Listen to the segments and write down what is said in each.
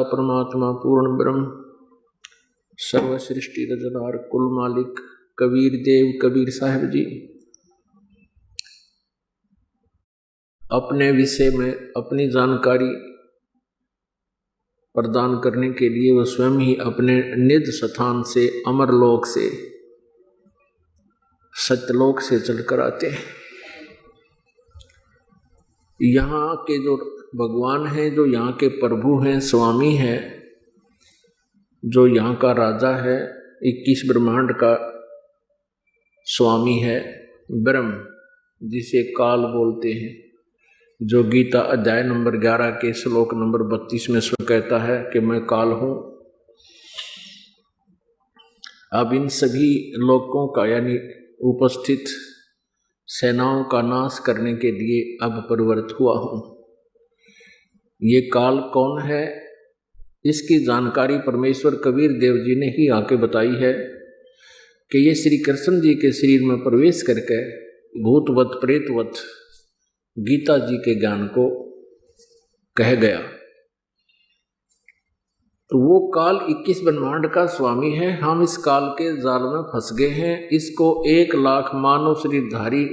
परमात्मा पूर्ण ब्रह्म सर्व सृष्टि रचनार कुल मालिक कबीर देव कबीर साहब जी अपने विषय में अपनी जानकारी प्रदान करने के लिए वह स्वयं ही अपने निज स्थान से अमरलोक से सत्यलोक से चलकर आते हैं। यहाँ के जो भगवान हैं, जो यहाँ के प्रभु हैं, स्वामी हैं, जो यहाँ का राजा है, 21 ब्रह्मांड का स्वामी है, ब्रह्म जिसे काल बोलते हैं, जो गीता अध्याय नंबर 11 के श्लोक नंबर 32 में स्वयं कहता है कि मैं काल हूँ। अब इन सभी लोकों का यानी उपस्थित सेनाओं का नाश करने के लिए अब प्रवृत्त हुआ हूँ। ये काल कौन है, इसकी जानकारी परमेश्वर कबीर देव जी ने ही आके बताई है कि ये श्री कृष्ण जी के शरीर में प्रवेश करके भूतवत प्रेतवत गीता जी के ज्ञान को कह गया। तो वो काल 21 ब्रह्मांड का स्वामी है। हम इस काल के जाल में फंस गए हैं। इसको 1 लाख मानव शरीरधारी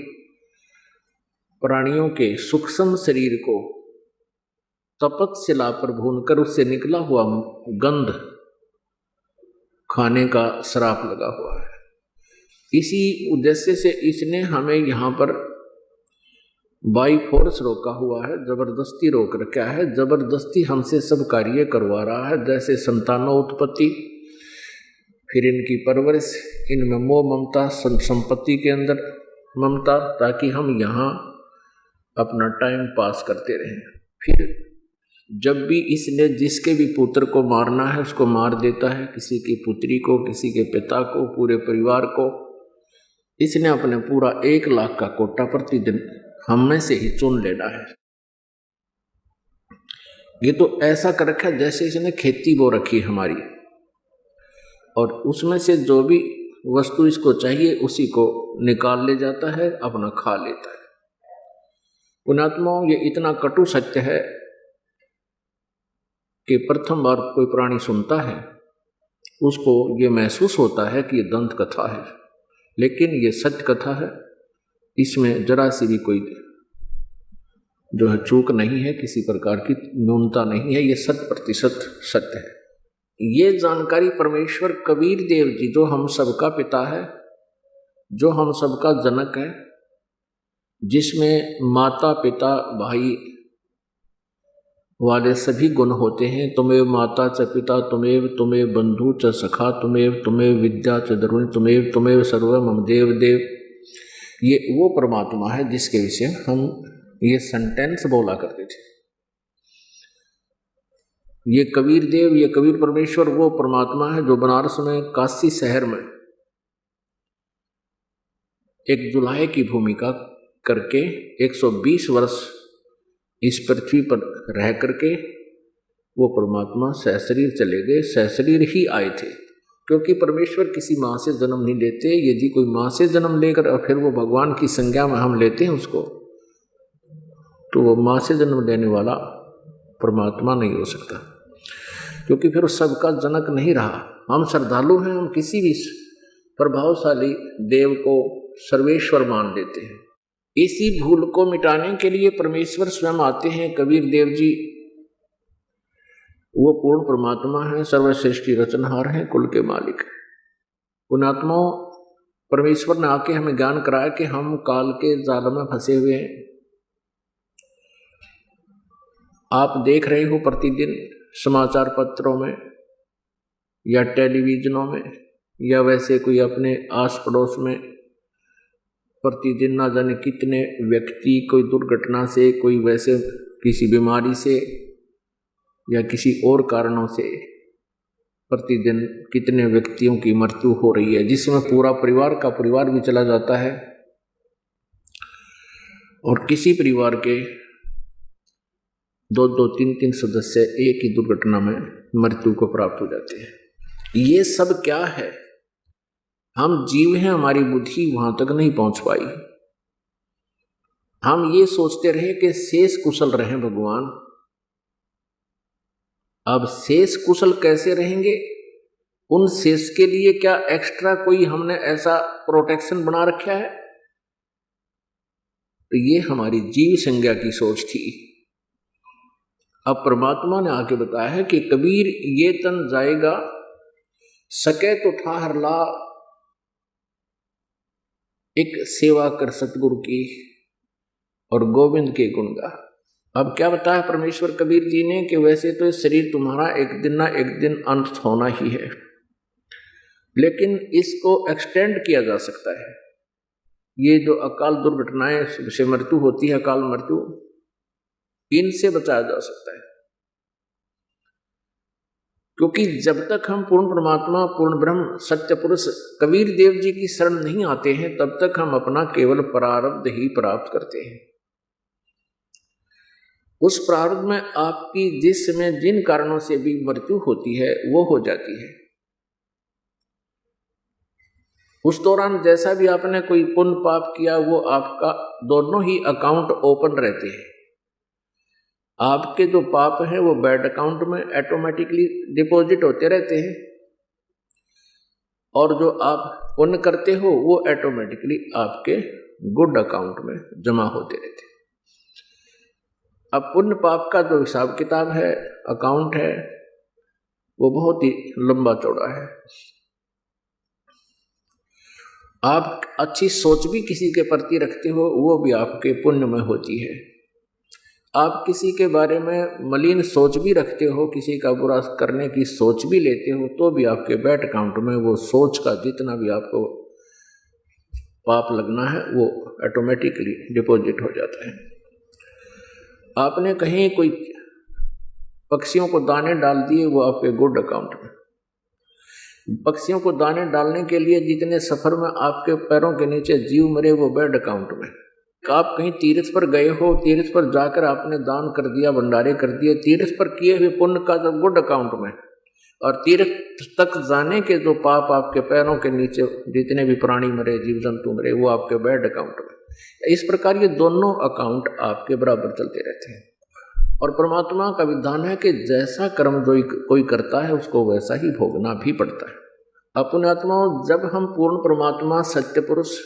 प्राणियों के सूक्ष्म शरीर को तपतशिला पर भूनकर उससे निकला हुआ गंध खाने का श्राप लगा हुआ है। इसी उद्देश्य से इसने हमें यहाँ पर बाई फोर्स रोका हुआ है, जबरदस्ती रोक रखा है, जबरदस्ती हमसे सब कार्य करवा रहा है। जैसे संतानोत्पत्ति, फिर इनकी परवरिश, इनमें मोह ममता, संपत्ति के अंदर ममता, ताकि हम यहाँ अपना टाइम पास करते रहें। फिर जब भी इसने जिसके भी पुत्र को मारना है उसको मार देता है, किसी की पुत्री को, किसी के पिता को, पूरे परिवार को। इसने अपने पूरा 1 लाख का कोटा प्रतिदिन हम में से ही चुन लेना है। ये तो ऐसा कर रखा है जैसे इसने खेती बो रखी हमारी, और उसमें से जो भी वस्तु इसको चाहिए उसी को निकाल ले जाता है, अपना खा लेता है। पुण्यात्माओं, ये इतना कटु सत्य है कि प्रथम बार कोई प्राणी सुनता है उसको ये महसूस होता है कि ये दंत कथा है, लेकिन ये सत्य कथा है। इसमें जरा सी भी कोई जो है चूक नहीं है, किसी प्रकार की न्यूनता नहीं है। ये 100% सत्य है। ये जानकारी परमेश्वर कबीर देव जी, जो हम सबका पिता है, जो हम सबका जनक है, जिसमें माता पिता भाई वाले सभी गुण होते हैं। तुमेव माता च पिता तुमेव, तुमेव बंधु च सखा तुमेव, तुमेव विद्या च द्रविण तुमेव, तुमेव सर्व मम देव देव। ये वो परमात्मा है जिसके विषय हम ये सेंटेंस बोला करते थे। ये कबीर देव, ये कबीर परमेश्वर वो परमात्मा है जो बनारस में काशी शहर में एक जुलाहे की भूमिका करके 120 वर्ष इस पृथ्वी पर रह करके वो परमात्मा सहशरीर चले गए। सहशरीर ही आए थे, क्योंकि परमेश्वर किसी माँ से जन्म नहीं लेते। यदि कोई माँ से जन्म लेकर और फिर वो भगवान की संज्ञा में हम लेते हैं उसको, तो वो माँ से जन्म लेने वाला परमात्मा नहीं हो सकता, क्योंकि फिर सबका जनक नहीं रहा। हम श्रद्धालु हैं, हम किसी भी प्रभावशाली देव को सर्वेश्वर मान लेते हैं। इसी भूल को मिटाने के लिए परमेश्वर स्वयं आते हैं। कबीर देव जी वो पूर्ण परमात्मा है, सर्वश्रेष्ठी रचनहार हैं, कुल के मालिक। पुण्यात्माओं, परमेश्वर ने आके हमें ज्ञान कराया कि हम काल के जाल में फंसे हुए हैं। आप देख रहे हो प्रतिदिन समाचार पत्रों में या टेलीविजनों में या वैसे कोई अपने आस पड़ोस में प्रतिदिन ना जाने कितने व्यक्ति कोई दुर्घटना से, कोई वैसे किसी बीमारी से या किसी और कारणों से प्रतिदिन कितने व्यक्तियों की मृत्यु हो रही है, जिसमें पूरा परिवार का परिवार भी चला जाता है और किसी परिवार के 2-2, 3-3 सदस्य एक ही दुर्घटना में मृत्यु को प्राप्त हो जाते हैं। ये सब क्या है? हम जीव हैं, हमारी बुद्धि वहां तक नहीं पहुंच पाई। हम ये सोचते रहे कि शेष कुशल रहे भगवान, अब शेष कुशल कैसे रहेंगे, उन शेष के लिए क्या एक्स्ट्रा कोई हमने ऐसा प्रोटेक्शन बना रखा है? तो ये हमारी जीव संज्ञा की सोच थी। अब परमात्मा ने आके बताया है कि कबीर ये तन जाएगा, सके तो ठाहर ला, एक सेवा कर सतगुरु की और गोविंद के गुण गा। अब क्या बताया परमेश्वर कबीर जी ने कि वैसे तो शरीर तुम्हारा एक दिन ना एक दिन अंत होना ही है, लेकिन इसको एक्सटेंड किया जा सकता है। ये जो अकाल दुर्घटनाएं से मृत्यु होती है, अकाल मृत्यु, इनसे बचाया जा सकता है। क्योंकि जब तक हम पूर्ण परमात्मा, पूर्ण ब्रह्म, सत्य पुरुष कबीर देव जी की शरण नहीं आते हैं, तब तक हम अपना केवल प्रारब्ध ही प्राप्त करते हैं। उस प्रारब्ध में आपकी जिस समय जिन कारणों से भी मृत्यु होती है वो हो जाती है। उस दौरान जैसा भी आपने कोई पुण्य पाप किया, वो आपका दोनों ही अकाउंट ओपन रहते हैं। आपके जो पाप है वो बैड अकाउंट में ऑटोमेटिकली डिपॉजिट होते रहते हैं, और जो आप पुण्य करते हो वो ऑटोमेटिकली आपके गुड अकाउंट में जमा होते रहते हैं। अब पुण्य पाप का जो हिसाब किताब है, अकाउंट है, वो बहुत ही लंबा चौड़ा है। आप अच्छी सोच भी किसी के प्रति रखते हो, वो भी आपके पुण्य में होती है। आप किसी के बारे में मलिन सोच भी रखते हो, किसी का बुरा करने की सोच भी लेते हो, तो भी आपके बैड अकाउंट में वो सोच का जितना भी आपको पाप लगना है वो ऑटोमेटिकली डिपॉजिट हो जाता है। आपने कहीं कोई पक्षियों को दाने डाल दिए, वो आपके गुड अकाउंट में। पक्षियों को दाने डालने के लिए जितने सफर में आपके पैरों के नीचे जीव मरे, वो बैड अकाउंट में। आप कहीं तीर्थ पर गए हो, तीर्थ पर जाकर आपने दान कर दिया, भंडारे कर दिए, तीर्थ पर किए हुए पुण्य का जो गुड अकाउंट में, और तीर्थ तक जाने के जो पाप आपके पैरों के नीचे जितने भी प्राणी मरे, जीव जंतु मरे, वो आपके बैड अकाउंट में। इस प्रकार ये दोनों अकाउंट आपके बराबर चलते रहते हैं। और परमात्मा का विधान है कि जैसा कर्म जो कोई करता है उसको वैसा ही भोगना भी पड़ता है। अपने आत्माओं, जब हम पूर्ण परमात्मा सत्य पुरुष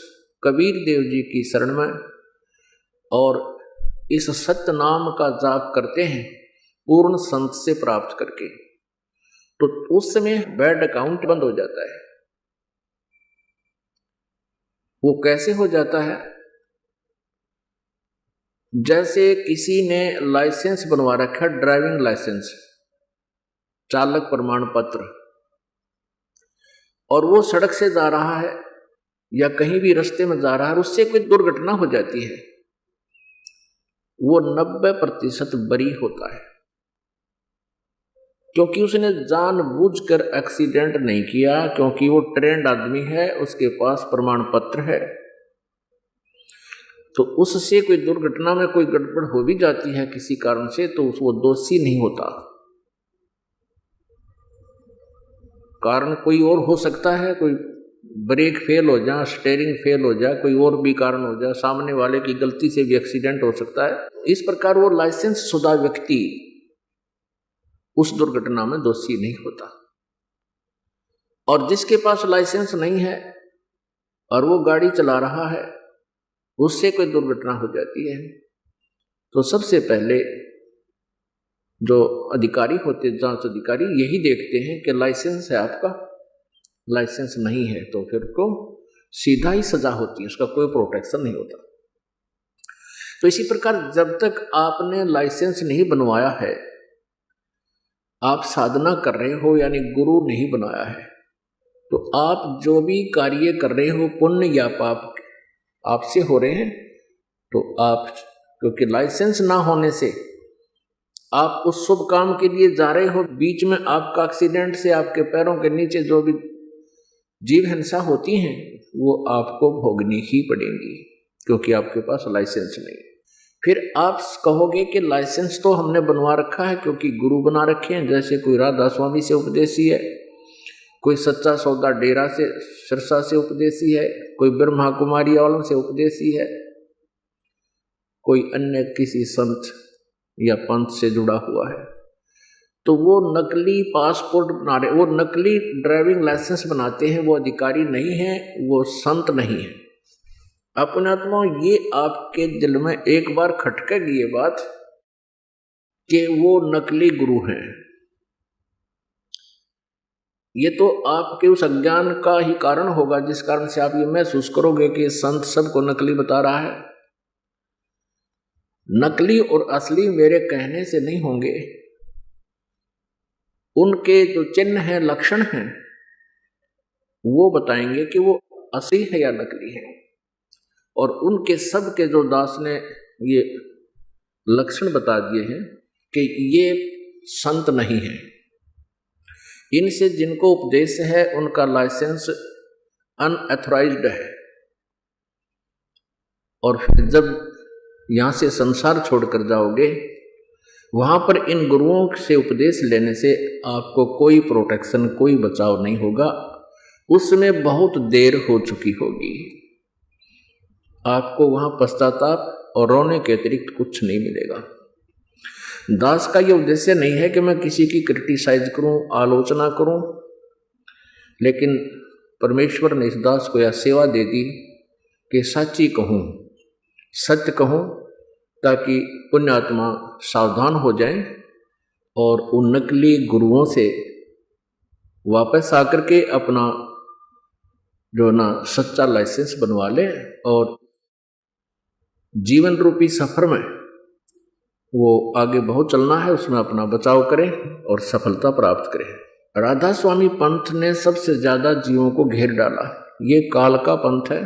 कबीर देव जी की शरण में और इस सत्य नाम का जाप करते हैं पूर्ण संत से प्राप्त करके, तो उस समय बैड अकाउंट बंद हो जाता है। वो कैसे हो जाता है? जैसे किसी ने लाइसेंस बनवा रखा, ड्राइविंग लाइसेंस, चालक प्रमाण पत्र, और वो सड़क से जा रहा है या कहीं भी रास्ते में जा रहा है, उससे कोई दुर्घटना हो जाती है, वो 90% बरी होता है, क्योंकि उसने जानबूझकर एक्सीडेंट नहीं किया, क्योंकि वो ट्रेंड आदमी है, उसके पास प्रमाण पत्र है। तो उससे कोई दुर्घटना में कोई गड़बड़ हो भी जाती है किसी कारण से, तो वो दोषी नहीं होता। कारण कोई और हो सकता है, कोई ब्रेक फेल हो जाए, स्टीयरिंग फेल हो जाए, कोई और भी कारण हो जाए, सामने वाले की गलती से भी एक्सीडेंट हो सकता है। इस प्रकार वो लाइसेंस शुदा व्यक्ति उस दुर्घटना में दोषी नहीं होता। और जिसके पास लाइसेंस नहीं है और वो गाड़ी चला रहा है, उससे कोई दुर्घटना हो जाती है, तो सबसे पहले जो अधिकारी होते हैं, जांच अधिकारी, यही देखते हैं कि लाइसेंस है आपका, लाइसेंस नहीं है तो फिर को सीधा ही सजा होती है, उसका कोई प्रोटेक्शन नहीं होता। तो इसी प्रकार जब तक आपने लाइसेंस नहीं बनवाया है, आप साधना कर रहे हो, यानी गुरु नहीं बनाया है, तो आप जो भी कार्य कर रहे हो, पुण्य या पाप आपसे हो रहे हैं, तो आप, क्योंकि लाइसेंस ना होने से आप उस शुभ काम के लिए जा रहे हो, बीच में आपका एक्सीडेंट से आपके पैरों के नीचे जो भी जीव हिंसा होती हैं वो आपको भोगनी ही पड़ेंगी, क्योंकि आपके पास लाइसेंस नहीं। फिर आप कहोगे कि लाइसेंस तो हमने बनवा रखा है, क्योंकि गुरु बना रखे हैं, जैसे कोई राधा स्वामी से उपदेशी है, कोई सच्चा सौदा डेरा से सिरसा से उपदेशी है, कोई ब्रह्मा कुमारी वालों से उपदेशी है, कोई अन्य किसी संत या पंथ से जुड़ा हुआ है। तो वो नकली पासपोर्ट बना रहे, वो नकली ड्राइविंग लाइसेंस बनाते हैं, वो अधिकारी नहीं है, वो संत नहीं है। अपने आत्मा ये आपके दिल में एक बार खटकेगी ये बात कि वो नकली गुरु हैं। ये तो आपके उस अज्ञान का ही कारण होगा जिस कारण से आप ये महसूस करोगे कि संत सबको नकली बता रहा है। नकली और असली मेरे कहने से नहीं होंगे, उनके जो चिन्ह हैं, लक्षण हैं, वो बताएंगे कि वो असली है या नकली है। और उनके सब के जो दास ने ये लक्षण बता दिए हैं कि ये संत नहीं है। इनसे जिनको उपदेश है उनका लाइसेंस अनऑथराइज्ड है। और फिर जब यहाँ से संसार छोड़कर जाओगे, वहाँ पर इन गुरुओं से उपदेश लेने से आपको कोई प्रोटेक्शन, कोई बचाव नहीं होगा। उसमें बहुत देर हो चुकी होगी। आपको वहाँ पश्चाताप और रोने के अतिरिक्त कुछ नहीं मिलेगा। दास का ये उद्देश्य नहीं है कि मैं किसी की क्रिटिसाइज करूं, आलोचना करूं, लेकिन परमेश्वर ने इस दास को यह सेवा दे दी कि सच्ची कहूं, सत्य कहूं, ताकि पुण्यात्मा सावधान हो जाएं और उन नकली गुरुओं से वापस आकर के अपना जो ना सच्चा लाइसेंस बनवा लें और जीवन रूपी सफर में वो आगे बहुत चलना है, उसमें अपना बचाव करें और सफलता प्राप्त करें। राधा स्वामी पंथ ने सबसे ज्यादा जीवों को घेर डाला। ये काल का पंथ है,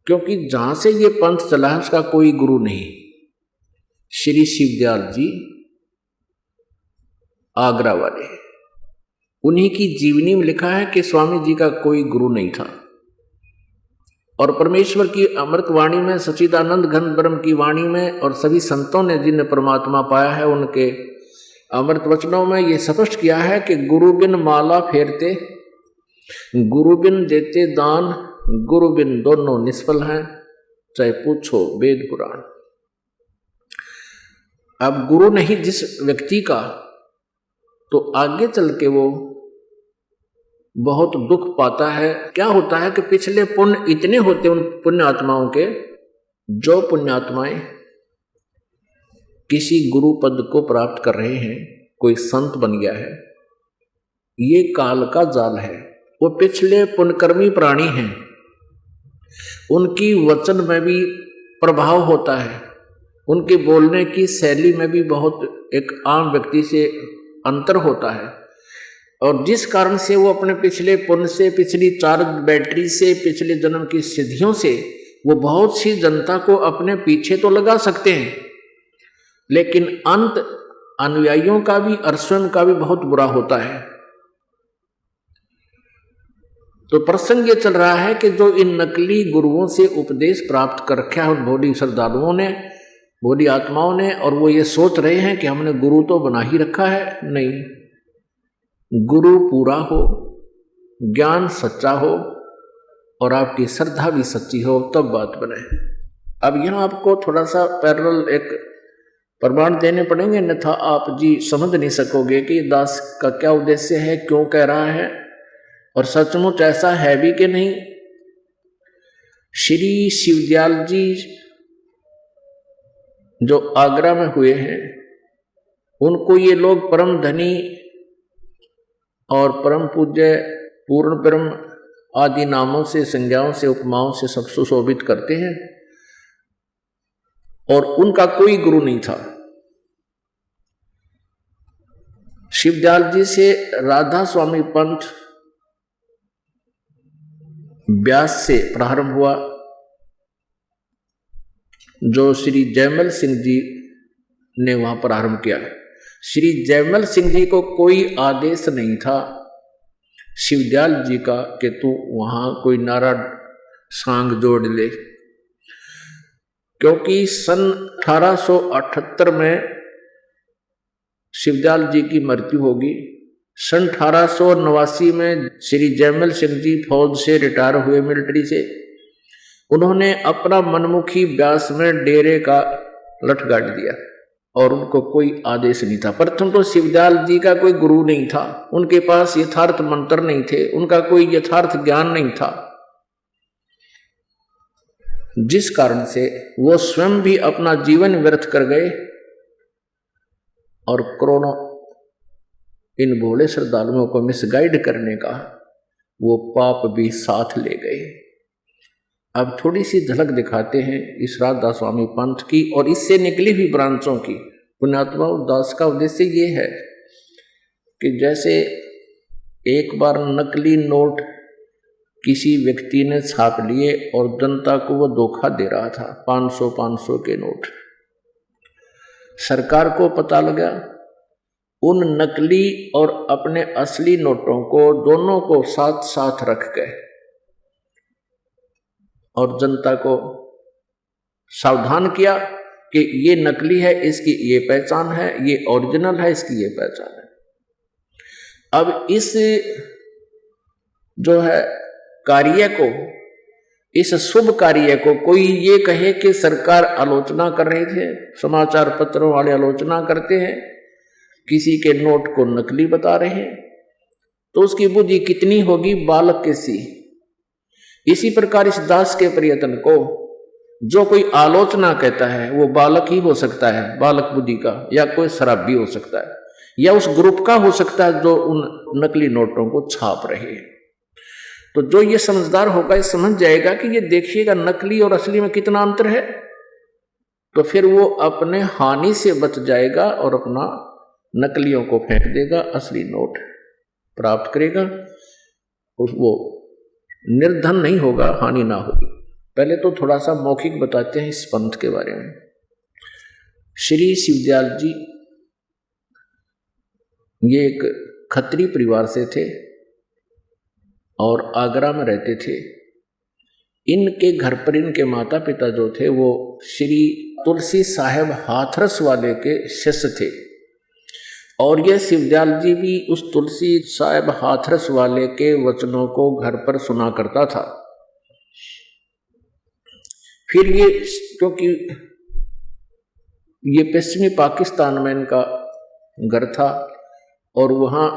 क्योंकि जहां से ये पंथ चला है उसका कोई गुरु नहीं। श्री शिवदयाल जी आगरा वाले, उन्हीं की जीवनी में लिखा है कि स्वामी जी का कोई गुरु नहीं था। और परमेश्वर की अमृत वाणी में, सच्चिदानंद घन ब्रह्म की वाणी में और सभी संतों ने जिन्हें परमात्मा पाया है उनके अमृत वचनों में ये स्पष्ट किया है कि गुरु बिन माला फेरते, गुरु बिन देते दान, गुरु बिन दोनों निष्फल हैं, चाहे पूछो वेद पुराण। अब गुरु नहीं जिस व्यक्ति का, तो आगे चल के वो बहुत दुख पाता है। क्या होता है कि पिछले पुण्य इतने होते उन पुण्य आत्माओं के, जो पुण्यात्माएं किसी गुरु पद को प्राप्त कर रहे हैं, कोई संत बन गया है, ये काल का जाल है। वो पिछले पुण्यकर्मी प्राणी हैं, उनकी वचन में भी प्रभाव होता है, उनके बोलने की शैली में भी बहुत एक आम व्यक्ति से अंतर होता है। और जिस कारण से वो अपने पिछले पुण्य से, पिछली चार्ज बैटरी से, पिछले जन्म की सिद्धियों से वो बहुत सी जनता को अपने पीछे तो लगा सकते हैं, लेकिन अंत अनुयायियों का भी और स्वयं का भी बहुत बुरा होता है। तो प्रसंग ये चल रहा है कि जो इन नकली गुरुओं से उपदेश प्राप्त कर रखा है उन भोली श्रद्धालुओं ने, भोली आत्माओं ने, और वो ये सोच रहे हैं कि हमने गुरु तो बना ही रखा है। नहीं, गुरु पूरा हो, ज्ञान सच्चा हो और आपकी श्रद्धा भी सच्ची हो, तब बात बने। अब यहाँ आपको थोड़ा सा पैरेलल एक प्रमाण देने पड़ेंगे, अन्यथा आप जी समझ नहीं सकोगे कि दास का क्या उद्देश्य है, क्यों कह रहा है और सचमुच ऐसा है भी कि नहीं। श्री शिवदयाल जी जो आगरा में हुए हैं, उनको ये लोग परम धनी और परम पूज्य, पूर्ण ब्रह्म आदि नामों से, संज्ञाओं से, उपमाओं से सब सुशोभित करते हैं, और उनका कोई गुरु नहीं था। शिवदयाल जी से राधा स्वामी पंथ व्यास से प्रारंभ हुआ, जो श्री जयमल सिंह जी ने वहां प्रारंभ किया। श्री जयमल सिंह जी को कोई आदेश नहीं था शिवदयाल जी का कि तू वहां कोई नारा सांग जोड़ ले, क्योंकि सन 1878 में शिवदयाल जी की मृत्यु होगी। सन 1889 में श्री जयमल सिंह जी फौज से रिटायर हुए, मिलिट्री से। उन्होंने अपना मनमुखी व्यास में डेरे का लठ गाड़ दिया। और उनको कोई आदेश नहीं था। प्रथम तो शिवदयाल जी का कोई गुरु नहीं था, उनके पास यथार्थ मंत्र नहीं थे, उनका कोई यथार्थ ज्ञान नहीं था, जिस कारण से वो स्वयं भी अपना जीवन व्यर्थ कर गए और करोड़ों इन भोले श्रद्धालुओं को मिसगाइड करने का वो पाप भी साथ ले गए। अब थोड़ी सी झलक दिखाते हैं इस राधा स्वामी पंथ की और इससे निकली हुई ब्रांचों की। पुण्यात्मा उदास का उद्देश्य ये है कि जैसे एक बार नकली नोट किसी व्यक्ति ने छाप लिए और जनता को वो धोखा दे रहा था, 500 के नोट। सरकार को पता लगा, उन नकली और अपने असली नोटों को दोनों को साथ साथ रख गए और जनता को सावधान किया कि ये नकली है, इसकी ये पहचान है, ये ओरिजिनल है, इसकी ये पहचान है। अब इस जो है कार्य को, इस शुभ कार्य को कोई ये कहे कि सरकार आलोचना कर रहे थे, समाचार पत्रों वाले आलोचना करते हैं, किसी के नोट को नकली बता रहे हैं, तो उसकी बुद्धि कितनी होगी बालक के सी। इसी प्रकार इस दास के प्रयत्न को जो कोई आलोचना कहता है वो बालक ही हो सकता है, बालक बुद्धि का, या कोई शराबी हो सकता है, या उस ग्रुप का हो सकता है जो उन नकली नोटों को छाप रहे हैं। तो जो ये समझदार होगा ये समझ जाएगा कि ये देखिएगा नकली और असली में कितना अंतर है, तो फिर वो अपने हानि से बच जाएगा और अपना नकलियों को फेंक देगा, असली नोट प्राप्त करेगा, वो निर्धन नहीं होगा, हानि ना होगी। पहले तो थोड़ा सा मौखिक बताते हैं इस पंथ के बारे में। श्री शिवदयाल जी ये एक खत्री परिवार से थे और आगरा में रहते थे। इनके घर पर इनके माता पिता जो थे वो श्री तुलसी साहेब हाथरस वाले के शिष्य थे और ये शिवदयाल जी भी उस तुलसी साहेब हाथरस वाले के वचनों को घर पर सुना करता था। फिर ये क्योंकि ये पश्चिमी पाकिस्तान में इनका घर था और वहाँ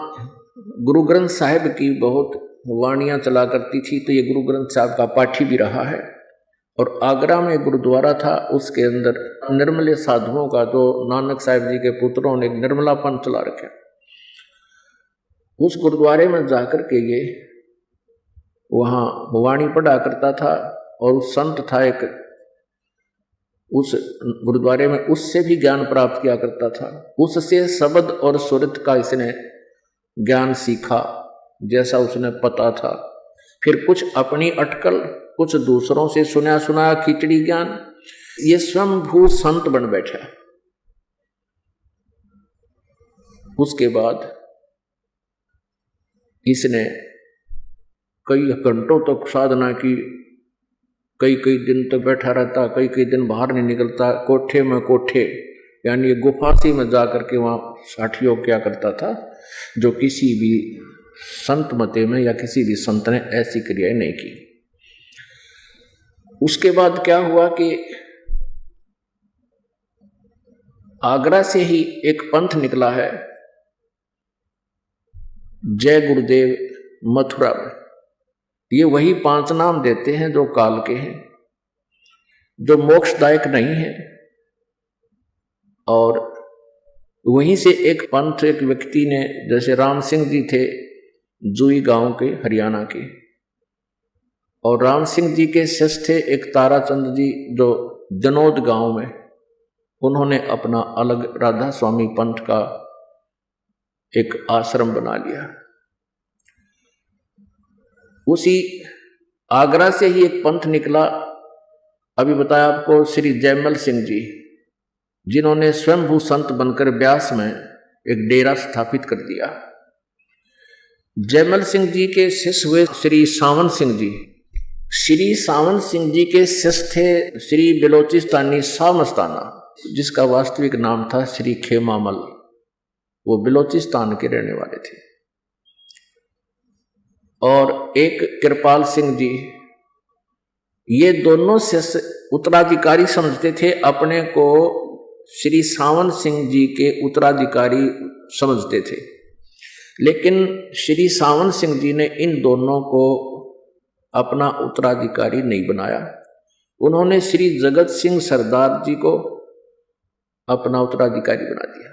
गुरु ग्रंथ साहिब की बहुत वाणियाँ चला करती थी, तो ये गुरु ग्रंथ साहिब का पाठी भी रहा है। और आगरा में गुरुद्वारा था, उसके अंदर निर्मले साधुओं का, जो नानक साहिब जी के पुत्रों ने एक निर्मलापन चला रखा, उस गुरुद्वारे में जाकर के ये वहाँ वाणी पढ़ा करता था। और उस संत था एक, उस गुरुद्वारे में, उससे भी ज्ञान प्राप्त किया करता था। उससे शब्द और सुरत का इसने ज्ञान सीखा जैसा उसने पता था। फिर कुछ अपनी अटकल, कुछ दूसरों से सुना सुनाया खिचड़ी ज्ञान, ये स्वयंभू संत बन बैठा। उसके बाद इसने कई घंटों तक साधना की, कई कई दिन तक बैठा रहता, कई कई दिन बाहर नहीं निकलता, कोठे में कोठे यानी गुफासी में जाकर के वहाँ साठियों क्या करता था, जो किसी भी संत मते में या किसी भी संत ने ऐसी क्रियाएं नहीं की। उसके बाद क्या हुआ कि आगरा से ही एक पंथ निकला है, जय गुरुदेव मथुरा में। ये वही 5 नाम देते हैं जो काल के हैं, जो मोक्षदायक नहीं है। और वहीं से एक पंथ, एक व्यक्ति ने, जैसे राम सिंह जी थे जुई गांव के, हरियाणा के, और राम सिंह जी के शिष्य थे एक ताराचंद जी जो जनोद गांव में, उन्होंने अपना अलग राधा स्वामी पंथ का एक आश्रम बना लिया। उसी आगरा से ही एक पंथ निकला, अभी बताया आपको, श्री जयमल सिंह जी, जिन्होंने स्वयंभू संत बनकर ब्यास में एक डेरा स्थापित कर दिया। जयमल सिंह जी के शिष्य हुए श्री सावन सिंह जी। श्री सावन सिंह जी के शिष्य थे श्री बिलोचिस्तानी शाह मस्ताना, जिसका वास्तविक नाम था श्री खेमामल। वो बिलोचिस्तान के रहने वाले थे। और एक कृपाल सिंह जी, ये दोनों शिष्य उत्तराधिकारी समझते थे अपने को श्री सावन सिंह जी के उत्तराधिकारी समझते थे, लेकिन श्री सावन सिंह जी ने इन दोनों को अपना उत्तराधिकारी नहीं बनाया। उन्होंने श्री जगत सिंह सरदार जी को अपना उत्तराधिकारी बना दिया।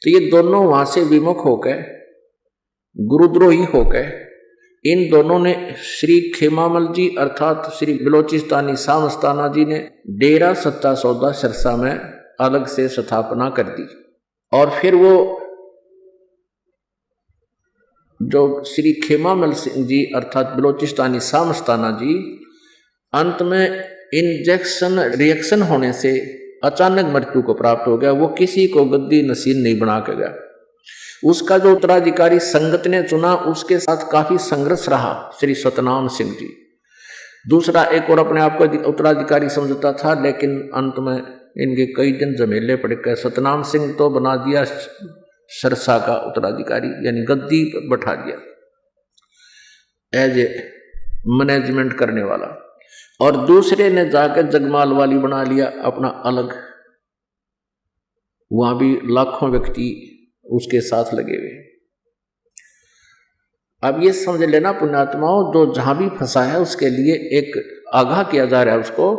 तो ये दोनों वहां से विमुख होकर, गुरुद्रोही होकर, इन दोनों ने श्री खेमामल जी अर्थात श्री बलोचिस्तानी सामस्ताना जी ने डेरा सत्ता सौदा सिरसा में अलग से स्थापना कर दी। और फिर वो जो श्री खेमामल सिंह जी अर्थात बलोचिस्तानी सामस्ताना जी अंत में इंजेक्शन रिएक्शन होने से अचानक मृत्यु को प्राप्त हो गया। वो किसी को गद्दी नसीब नहीं बना के गया। उसका जो उत्तराधिकारी संगत ने चुना उसके साथ काफी संघर्ष रहा श्री सतनाम सिंह जी। दूसरा एक और अपने आप को उत्तराधिकारी समझता था, लेकिन अंत में इनके कई दिन झमेले पड़ गए। सतनाम सिंह तो बना दिया सिरसा का उत्तराधिकारी, यानी गद्दी पर बैठा दिया एज ए मैनेजमेंट करने वाला, और दूसरे ने जाकर जगमाल वाली बना लिया अपना अलग। वहां भी लाखों व्यक्ति उसके साथ लगे हुए। अब ये समझ लेना पुण्यात्माओं, जो जहां भी फंसा है उसके लिए एक आगाह किया जा रहा है उसको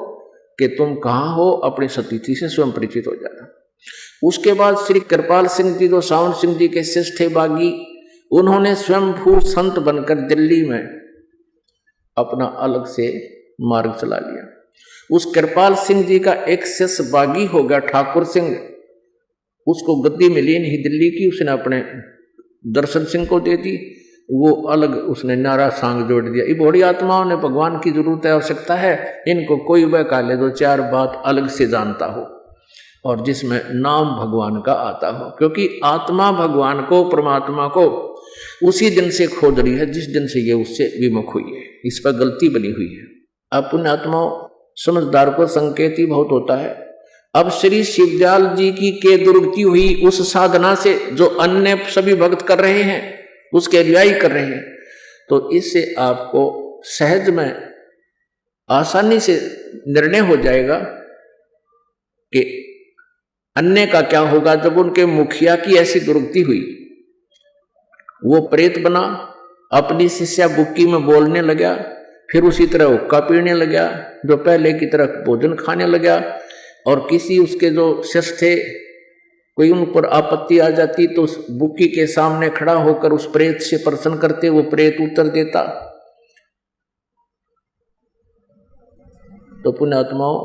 कि तुम कहाँ हो, अपनी सतिथि से स्वयं परिचित हो जाना। उसके बाद श्री कृपाल सिंह जी जो सावन सिंह जी के शिष्य थे बागी, उन्होंने स्वयंभू संत बनकर दिल्ली में अपना अलग से मार्ग चला लिया। उस कृपाल सिंह जी का एक शिष्य बागी हो गया ठाकुर सिंह, उसको गद्दी मिली नहीं दिल्ली की, उसने अपने दर्शन सिंह को दे दी। वो अलग उसने नारा सांग जोड़ दिया। ये बड़ी आत्माओं ने भगवान की जरूरत है, आवश्यकता है, इनको कोई वह काले दो चार बात अलग से जानता हो और जिसमें नाम भगवान का आता हो, क्योंकि आत्मा भगवान को, परमात्मा को उसी दिन से खोज रही है जिस दिन से ये उससे विमुख हुई है। इस पर गलती बनी हुई है। अब पुण्यात्माओं, समझदार को संकेत ही बहुत होता है। अब श्री शिवदयाल जी की के दुर्गति हुई उस साधना से जो अन्य सभी भक्त कर रहे हैं, उसके अनुयायी कर रहे हैं, तो इससे आपको सहज में आसानी से निर्णय हो जाएगा कि अन्य का क्या होगा। जब उनके मुखिया की ऐसी दुर्गति हुई, वो प्रेत बना, अपनी शिष्या बुक्की में बोलने लगा, फिर उसी तरह हुक्का पीने लगा, जो पहले की तरह भोजन खाने लगा, और किसी उसके जो शिष्य थे कोई उन पर आपत्ति आ जाती तो उस बुक्की के सामने खड़ा होकर उस प्रेत से प्रश्न करते, वो प्रेत उत्तर देता। तो पुण्यात्माओं,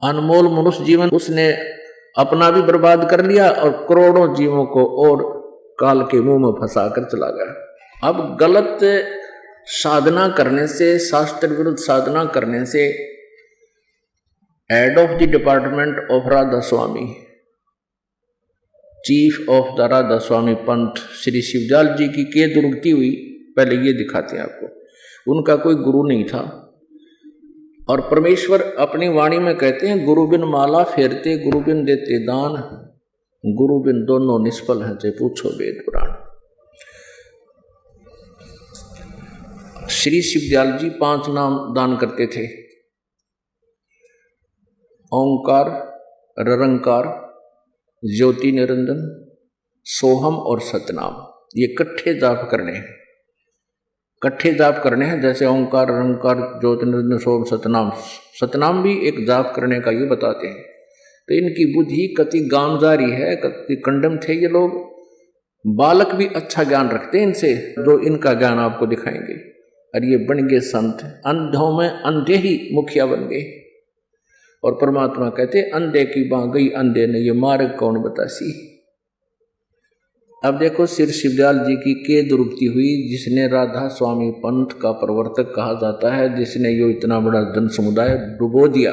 अनमोल मनुष्य जीवन उसने अपना भी बर्बाद कर लिया और करोड़ों जीवों को और काल के मुंह में फंसा कर चला गया। अब गलत साधना करने से, शास्त्र विरुद्ध साधना करने से head of the department of Radha Swami, chief of the Radha Swami पंथ श्री शिवदयाल जी की के दुर्गति हुई। पहले ये दिखाते हैं आपको, उनका कोई गुरु नहीं था, और परमेश्वर अपनी वाणी में कहते हैं, गुरु बिन माला फेरते, गुरु बिन देते दान, गुरु बिन दोनों निष्फल हैं, चाहे पूछो वेद पुराण। श्री शिवदयाल जी 5 नाम दान करते थे, ओंकार, ररंकार, ज्योति निरंजन, सोहम और सतनाम। ये इकट्ठे जाप करने हैं, इकट्ठे जाप करने हैं। जैसे ओंकार, ररंकार, ज्योति निरंजन, सोहम, सतनाम। सतनाम भी एक जाप करने का ये बताते हैं। तो इनकी बुद्धि कति गामजारी है, कति कंडम थे ये लोग। बालक भी अच्छा ज्ञान रखते हैं इनसे, जो इनका ज्ञान आपको दिखाएंगे। और ये बन गए संत, अंधों में अंधे ही मुखिया बन गए। और परमात्मा कहते, अंधे की बाँ गई अंधे ने, ये मार्ग कौन बतासी। अब देखो, श्री शिवदयाल जी की के दुर्गति हुई, जिसने राधा स्वामी पंथ का प्रवर्तक कहा जाता है, जिसने यो इतना बड़ा जन समुदाय डुबो दिया।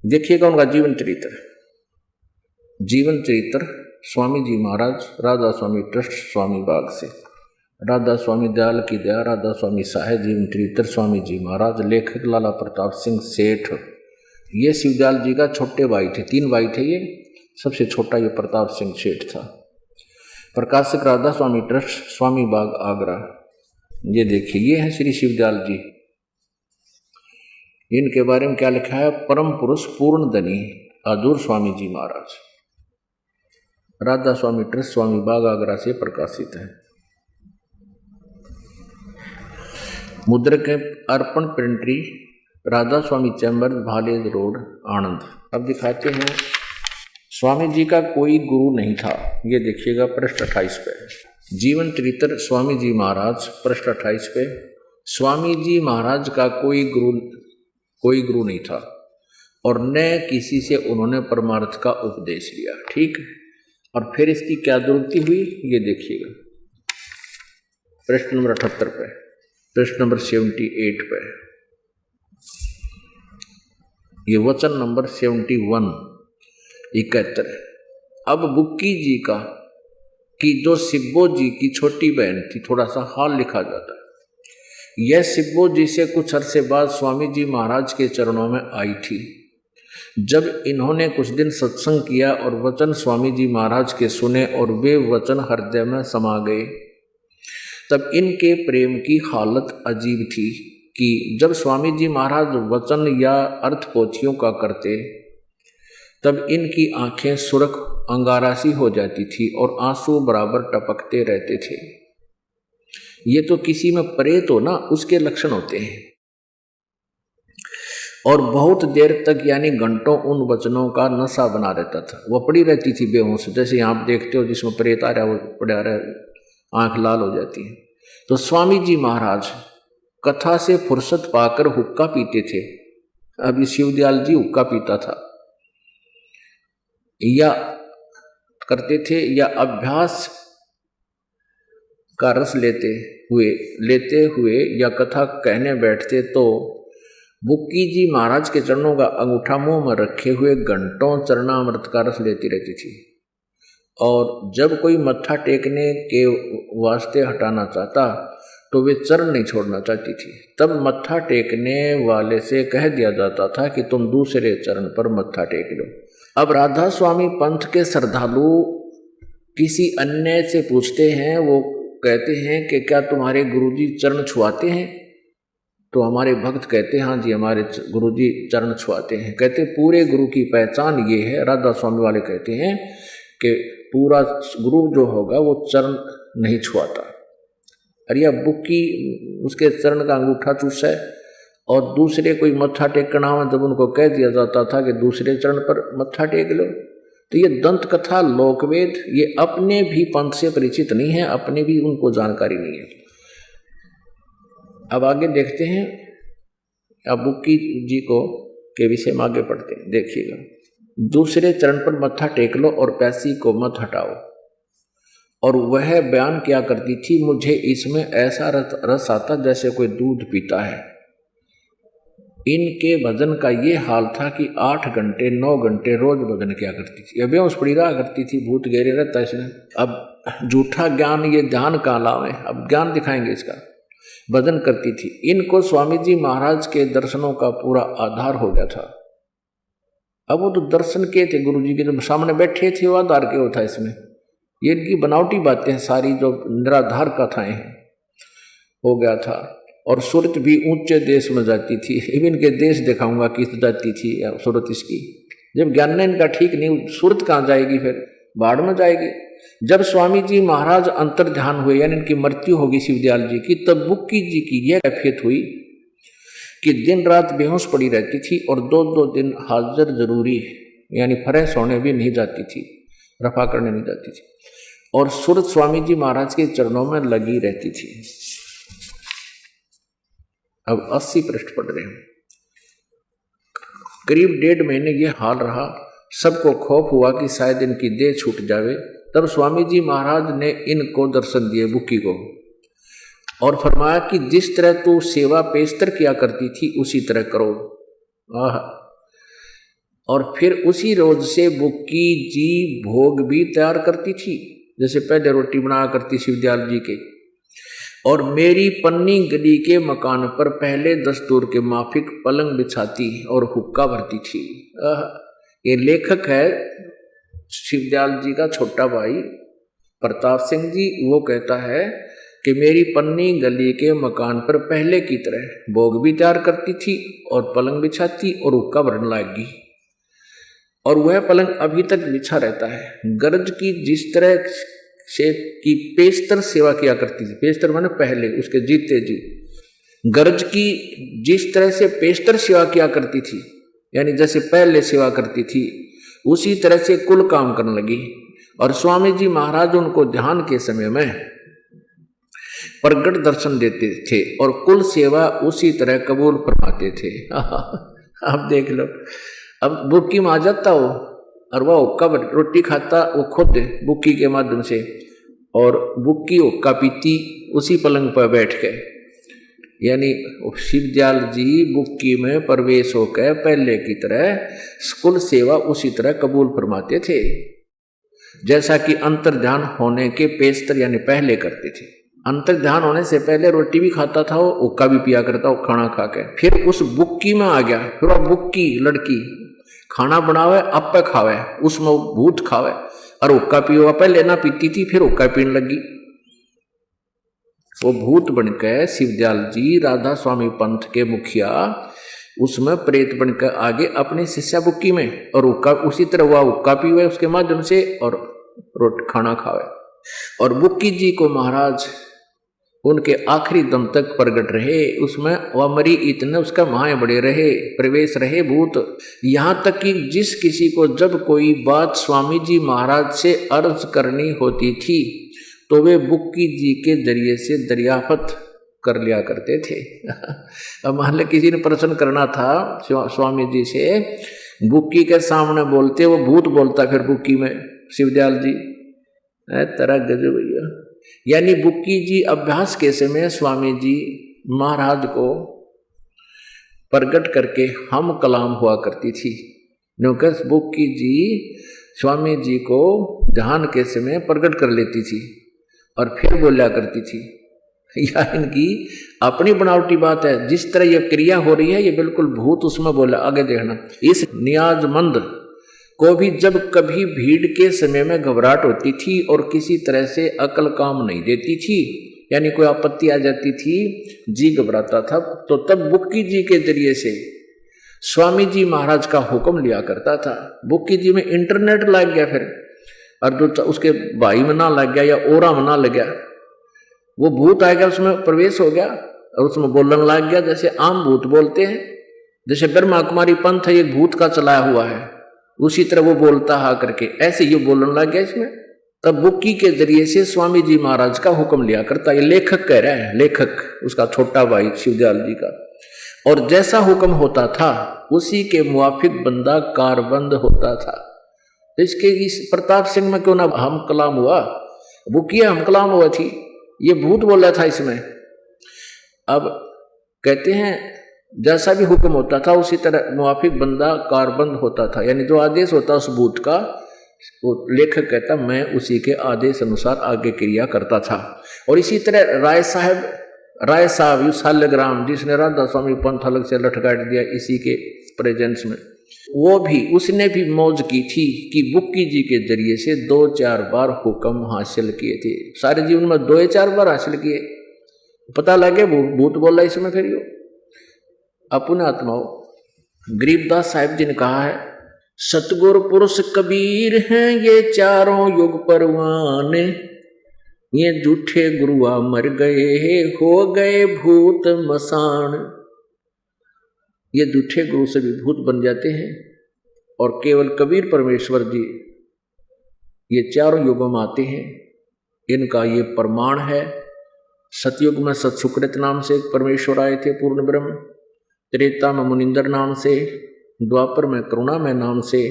देखिएगा उनका जीवन चरित्र। जीवन चरित्र स्वामी जी महाराज, राधा स्वामी ट्रस्ट, स्वामी बाग से, राधा स्वामी दयाल की दया, राधा स्वामी साहे, जीवन चरित्र स्वामी जी महाराज। लेखक लाला प्रताप सिंह सेठ, ये शिवदयाल जी का छोटे भाई थे, 3 भाई थे ये, सबसे छोटा ये प्रताप सिंह सेठ था। प्रकाशक राधा स्वामी ट्रस्ट, स्वामी बाग, आगरा। ये देखिए, ये है श्री शिवदयाल जी। इनके बारे में क्या लिखा है, परम पुरुष पूर्ण धनी, आदूर स्वामी जी महाराज, राधा स्वामी ट्रस्ट, स्वामी बाग, आगरा से प्रकाशित है। मुद्रक है अर्पण प्रिंटरी, राधा स्वामी चैम्बर, भालेद रोड, आनंद। अब दिखाते हैं स्वामी जी का कोई गुरु नहीं था। ये देखिएगा पृष्ठ 28 पे, जीवन चरित्र स्वामी जी महाराज, पृष्ठ 28 पे। स्वामी जी महाराज का कोई गुरु नहीं था और न किसी से उन्होंने परमार्थ का उपदेश लिया। ठीक, और फिर इसकी क्या दुरुक्ति हुई ये देखिएगा पृष्ठ नंबर 78 पे, पृष्ठ नंबर 78 पे, ये वचन नंबर 71 71। अब बुक्की जी का कि जो सिब्बो जी की छोटी बहन थी, थोड़ा सा हाल लिखा जाता है। यह सिब्बो जी से कुछ अरसे बाद स्वामी जी महाराज के चरणों में आई थी। जब इन्होंने कुछ दिन सत्संग किया और वचन स्वामी जी महाराज के सुने और वे वचन हृदय में समा गए, तब इनके प्रेम की हालत अजीब थी कि जब स्वामी जी महाराज वचन या अर्थ पोथियों का करते तब इनकी आंखें सुर्ख अंगारासी हो जाती थी और आंसू बराबर टपकते रहते थे। ये तो किसी में प्रेत हो ना उसके लक्षण होते हैं। और बहुत देर तक यानी घंटों उन वचनों का नशा बना रहता था। वो पड़ी रहती थी बेहोश, जैसे आप देखते हो जिसमें प्रेत आ रहा है वो पड़ा रहा है, आंख लाल हो जाती है। तो स्वामी जी महाराज कथा से फुर्सत पाकर हुक्का पीते थे। अभी शिवदयाल जी हुक्का पीता था या करते थे, या अभ्यास का रस लेते हुए या कथा कहने बैठते तो बुक्की जी महाराज के चरणों का अंगूठा मुंह में रखे हुए घंटों चरणामृत का रस लेती रहती थी। और जब कोई मत्था टेकने के वास्ते हटाना चाहता तो वे चरण नहीं छोड़ना चाहती थी। तब मत्था टेकने वाले से कह दिया जाता था कि तुम दूसरे चरण पर मत्था टेक लो। अब राधा स्वामी पंथ के श्रद्धालु किसी अन्य से पूछते हैं, वो कहते हैं कि क्या तुम्हारे गुरुजी चरण छुआते हैं? तो हमारे भक्त कहते हैं हाँ जी हमारे गुरुजी चरण छुआते हैं। कहते पूरे गुरु की पहचान ये है, राधा स्वामी वाले कहते हैं कि पूरा गुरु जो होगा वो चरण नहीं छुआता। अरे या बुक्की उसके चरण का अंगूठा चूस है और दूसरे कोई मत्था टेकना हो, जब उनको कह दिया जाता था कि दूसरे चरण पर मत्था टेक लो। तो ये दंत कथा लोकवेद ये अपने भी पंथ से परिचित नहीं है, अपने भी उनको जानकारी नहीं है। अब आगे देखते हैं, अब बुक्की जी को के विषय में आगे पढ़ते हैं। देखिएगा, दूसरे चरण पर मत्था टेक लो और पैसी को मत हटाओ। और वह बयान क्या करती थी, मुझे इसमें ऐसा रस आता जैसे कोई दूध पीता है। इनके भजन का ये हाल था कि 8 घंटे 9 घंटे रोज भजन किया करती थी। अब उस पड़ी रहा करती थी, भूत घेरे रहता इसने। अब झूठा ज्ञान ये ध्यान का लावे, अब ज्ञान दिखाएंगे इसका। भजन करती थी। इनको स्वामी जी महाराज के दर्शनों का पूरा आधार हो गया था। अब वो तो दर्शन के थे गुरु जी के, जब सामने बैठे थे वो आधार के होता इसमें। ये इनकी बनावटी बातें हैं सारी, जो निराधार कथाएं हैं हो गया था। और सूरत भी ऊंचे देश में जाती थी। इनके देश दिखाऊंगा किस जाती थी सूरत इसकी। जब ज्ञान इनका ठीक नहीं, सूरत कहाँ जाएगी, फिर बाढ़ में जाएगी। जब स्वामी जी महाराज अंतर ध्यान हुए यानी इनकी मृत्यु होगी शिवदयाल जी की, तब बुक्की जी की यह कैफियत हुई कि दिन रात बेहोश पड़ी रहती थी और 2-2 दिन हाजिर जरूरी यानी फ्रेश होने भी नहीं जाती थी, रफा करने नहीं जाती थी। और सूरत स्वामी जी महाराज के चरणों में लगी रहती थी। अब 80 पृष्ठ पढ़ रहे हैं। करीब 1.5 महीने ये हाल रहा। सबको खौफ हुआ कि शायद इनकी देह छूट जावे। तब स्वामी जी महाराज ने इनको दर्शन दिए, बुक्की को, और फरमाया कि जिस तरह तू सेवा पेशतर किया करती थी उसी तरह करो। और फिर उसी रोज से बुक्की जी भोग भी तैयार करती थी, जैसे पहले रोटी बनाया करती शिवदयाल जी के। और मेरी पन्नी गली के मकान पर पहले दस्तूर के माफिक पलंग बिछाती और हुक्का भरती थी। ये लेखक है शिवदयाल जी का छोटा भाई प्रताप सिंह जी। वो कहता है कि मेरी पन्नी गली के मकान पर पहले की तरह भोग भी तैयार करती थी और पलंग बिछाती और हुक्का भरने लगी। और वह पलंग अभी तक बिछा रहता है। गरज की जिस तरह से की पेशतर सेवा किया करती थी, पेशतर माने पहले उसके जीते जी, गरज की जिस तरह से पेशतर सेवा किया करती थी, यानी जैसे पहले सेवा करती थी, उसी तरह से कुल काम करने लगी। और स्वामी जी महाराज उनको ध्यान के समय में प्रगट दर्शन देते थे और कुल सेवा उसी तरह कबूल फरमाते थे। आप देख लो, अब बुक्की में आ जाता हो और वह हुक्का रोटी खाता वो खुद बुक्की के माध्यम से, और बुक्की हुक्का पीती उसी पलंग पर बैठ के। यानी शिवदयाल जी बुक्की में प्रवेश होकर पहले की तरह कुल सेवा उसी तरह कबूल फरमाते थे, जैसा कि अंतर्ध्यान होने के पेशतर यानी पहले करते थे। अंतर्ध्यान होने से पहले रोटी भी खाता था, वो हुक्का भी पिया करता, वो खाना खा के फिर उस बुक्की में आ गया। फिर वो बुक्की लड़की खाना बनावे अब पे खावे, उसमें भूत खावे, और हुक्का पियो पहले ना पीती थी, फिर हुक्का पीने लगी। वो भूत बनकर शिवदयाल जी राधा स्वामी पंथ के मुखिया उसमें प्रेत बनकर आगे अपने शिष्या बुक्की में, और हुक्का उसी तरह वह हुक्का पीवे उसके माध्यम से और खाना खावे। और बुक्की जी को महाराज उनके आखिरी दम तक प्रगट रहे, उसमें वह मरी इतने उसका माए बड़े रहे, प्रवेश रहे भूत। यहाँ तक कि जिस किसी को जब कोई बात स्वामी जी महाराज से अर्ज करनी होती थी तो वे बुक्की जी के जरिए से दरियाफत कर लिया करते थे। अब मान लो किसी ने प्रश्न करना था स्वामी जी से, बुक्की के सामने बोलते, वो भूत बोलता फिर बुक्की में, शिवदयाल जी तरह गजब भैया। यानी बुक्की जी अभ्यास के समय स्वामी जी महाराज को प्रकट करके हम कलाम हुआ करती थी। नुकस बुक्की जी स्वामी जी को ध्यान के समय प्रकट कर लेती थी और फिर बोला करती थी। या इनकी अपनी बनावटी बात है, जिस तरह ये क्रिया हो रही है ये बिल्कुल भूत उसमें बोला। आगे देखना, इस नियाजमंद को भी जब कभी भीड़ के समय में घबराहट होती थी और किसी तरह से अकल काम नहीं देती थी, यानी कोई आपत्ति आ जाती थी, जी घबराता था, तो तब बुक्की जी के जरिए से स्वामी जी महाराज का हुक्म लिया करता था। बुक्की जी में इंटरनेट लग गया फिर, और जो उसके भाई में ना लग गया या ओरा में ना लग गया, वो भूत आ गया उसमें प्रवेश हो गया और उसमें बोलने लग गया जैसे आम भूत बोलते हैं। जैसे ब्रह्मा कुमारी पंथ एक भूत का चलाया हुआ है, उसी तरह वो बोलता हा करके ऐसे ये बोलने लग गया इसमें। तब बुक्की के जरिए से स्वामी जी महाराज का हुक्म लिया करता। ये लेखक कह रहा है, लेखक उसका छोटा भाई शिवदयाल जी का। और जैसा हुक्म होता था उसी के मुवाफिक बंदा कारबंद होता था। तो इसके इस प्रताप सिंह में क्यों ना हम कलाम हुआ, बुक्की हम कलाम हुआ थी, ये भूत बोला था इसमें। अब कहते हैं जैसा भी हुक्म होता था उसी तरह मुवाफिक बंदा कारबंद होता था, यानी जो आदेश होता उस भूत का, वो लेखक कहता मैं उसी के आदेश अनुसार आगे क्रिया करता था। और इसी तरह राय साहब सालग्राम जिसने राधा स्वामी पंथ अलग से लटकाट दिया इसी के प्रेजेंस में, वो भी उसने भी मौज की थी कि बुक्की जी के जरिए से 2-4 बार हुक्म हासिल किए थे। सारे जीवन में 2-4 बार हासिल किए, पता लगे भूत बोला इसमें। फिर यो अपने आत्माओं गरीबदास साहिब जी ने कहा है, सतगुर पुरुष कबीर हैं ये चारों युग परवाने, ये झूठे गुरुआ मर गए हो गए भूत मसान। ये झूठे गुरु से भी भूत बन जाते हैं और केवल कबीर परमेश्वर जी ये चारों युगों में आते हैं, इनका ये प्रमाण है। सतयुग में सतसुकृत नाम से एक परमेश्वर आए थे पूर्ण ब्रह्म, त्रेता में मुनिंदर नाम से, द्वापर में करुणा में नाम से,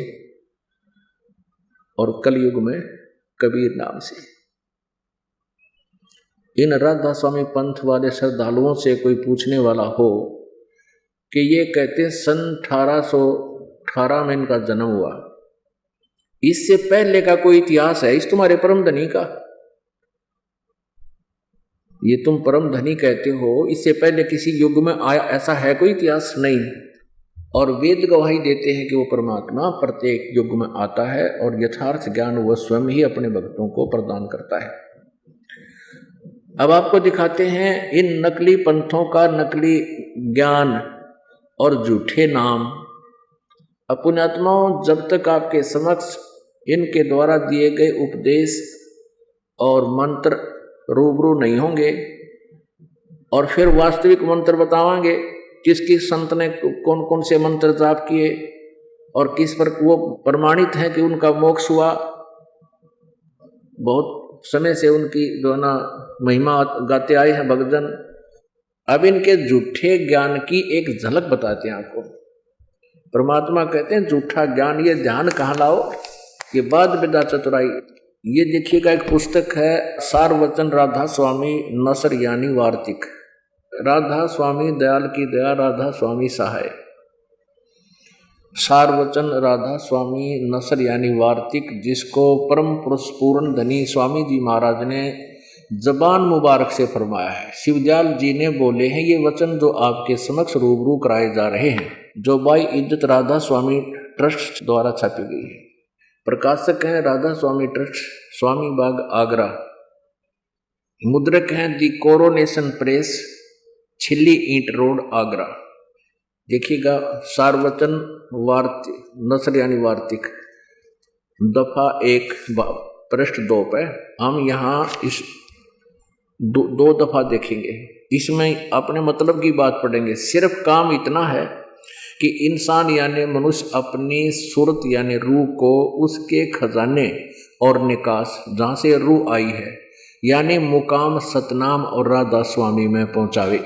और कलयुग में कबीर नाम से। इन राधा स्वामी पंथ वाले श्रद्धालुओं से कोई पूछने वाला हो कि ये कहते हैं सन 1818 में इनका जन्म हुआ, इससे पहले का कोई इतिहास है इस तुम्हारे परम धनी का? ये तुम परम धनी कहते हो, इससे पहले किसी युग में आया ऐसा है कोई इतिहास? नहीं। और वेद गवाही देते हैं कि वो परमात्मा प्रत्येक युग में आता है और यथार्थ ज्ञान वह स्वयं ही अपने भक्तों को प्रदान करता है। अब आपको दिखाते हैं इन नकली पंथों का नकली ज्ञान और झूठे नाम अपुण्यात्माओं, जब तक आपके समक्ष इनके द्वारा दिए गए उपदेश और मंत्र रूबरू नहीं होंगे और फिर वास्तविक मंत्र बतावांगे किस किस संत ने कौन कौन से मंत्र जाप किए और किस पर वो प्रमाणित है कि उनका मोक्ष हुआ, बहुत समय से उनकी जो है ना महिमा गाते आए हैं भक्तजन। अब इनके झूठे ज्ञान की एक झलक बताते हैं आपको। परमात्मा कहते हैं झूठा ज्ञान ये ध्यान कहाँ लाओ, ये बात विद्या चतुराई। ये देखिएगा एक पुस्तक है सारवचन राधा स्वामी नसर यानी वार्तिक, राधा स्वामी दयाल की दया, राधा स्वामी सहाय। सारवचन राधा स्वामी नसर यानी वार्तिक, जिसको परम पुरुष पूर्ण धनी स्वामी जी महाराज ने जबान मुबारक से फरमाया है। शिवदयाल जी ने बोले हैं ये वचन जो आपके समक्ष रूबरू कराए जा रहे हैं, जो बाई इज्जत राधा स्वामी ट्रस्ट द्वारा छापी गई है। प्रकाशक हैं राधा स्वामी ट्रस्ट, स्वामी बाग आगरा। मुद्रक हैं दी कोरोनेशन प्रेस, छिल्ली ईंट रोड आगरा। देखिएगा सारवचन वार्तिक नसर यानी वार्तिक, दफा 1 पृष्ठ 2 पे हम यहाँ इस दो दफा देखेंगे। इसमें अपने मतलब की बात पढ़ेंगे। सिर्फ काम इतना है कि इंसान यानी मनुष्य अपनी सूरत यानी रूह को उसके खजाने और निकास जहाँ से रूह आई है यानी मुकाम सतनाम और राधा स्वामी में पहुँचावे।